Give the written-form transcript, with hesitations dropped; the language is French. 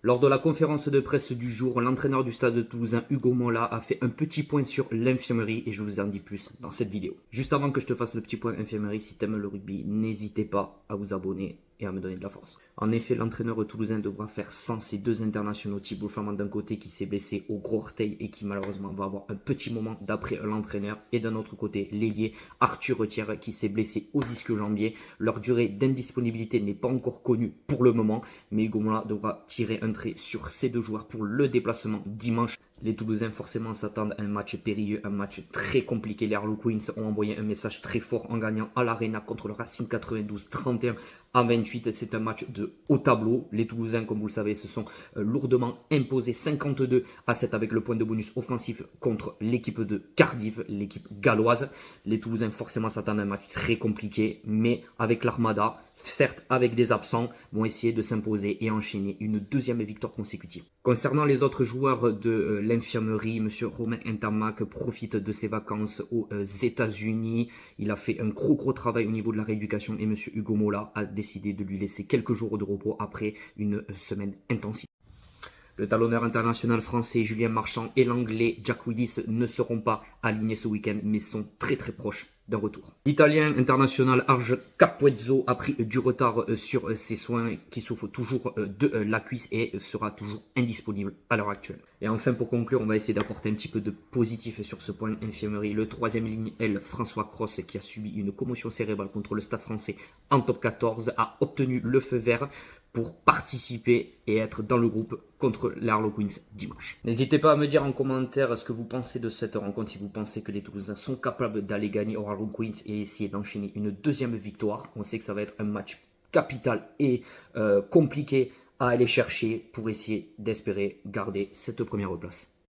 Lors de la conférence de presse du jour, l'entraîneur du Stade Toulousain, Hugo Mola, a fait un petit point sur l'infirmerie et je vous en dis plus dans cette vidéo. Juste avant que je te fasse le petit point infirmerie, si t'aimes le rugby, n'hésitez pas à vous abonner et à me donner de la force. En effet, l'entraîneur toulousain devra faire sans ses deux internationaux, Thibaut Flamand d'un côté qui s'est blessé au gros orteil et qui malheureusement va avoir un petit moment d'après l'entraîneur, et d'un autre côté, l'ailier Arthur Retière qui s'est blessé au disque jambier. Leur durée d'indisponibilité n'est pas encore connue pour le moment, mais Hugo Mola devra tirer un trait sur ces deux joueurs pour le déplacement dimanche. Les Toulousains forcément s'attendent à un match périlleux, un match très compliqué. Les Harlequins ont envoyé un message très fort en gagnant à l'Arena contre le Racing 92 31-28. C'est un match de haut tableau. Les Toulousains, comme vous le savez, se sont lourdement imposés 52-7 avec le point de bonus offensif contre l'équipe de Cardiff, l'équipe galloise. Les Toulousains forcément s'attendent à un match très compliqué, mais avec l'Armada, certes avec des absents, vont essayer de s'imposer et enchaîner une deuxième victoire consécutive. Concernant les autres joueurs de l'infirmerie, M. Romain Ntamak profite de ses vacances aux États-Unis. Il a fait un gros travail au niveau de la rééducation et M. Hugo Mola a décidé de lui laisser quelques jours de repos après une semaine intensive. Le talonneur international français Julien Marchand et l'anglais Jack Willis ne seront pas alignés ce week-end, mais sont très proches d'un retour. L'Italien international Arge Cappuezzo a pris du retard sur ses soins, qui souffre toujours de la cuisse et sera toujours indisponible à l'heure actuelle. Et enfin, pour conclure, on va essayer d'apporter un petit peu de positif sur ce point infirmerie. Le troisième ligne, François Cross, qui a subi une commotion cérébrale contre le Stade français en top 14, a obtenu le feu vert pour participer et être dans le groupe contre les Harlequins dimanche. N'hésitez pas à me dire en commentaire ce que vous pensez de cette rencontre, si vous pensez que les Toulousains sont capables d'aller gagner aux Harlequins et essayer d'enchaîner une deuxième victoire. On sait que ça va être un match capital et compliqué à aller chercher pour essayer d'espérer garder cette première place.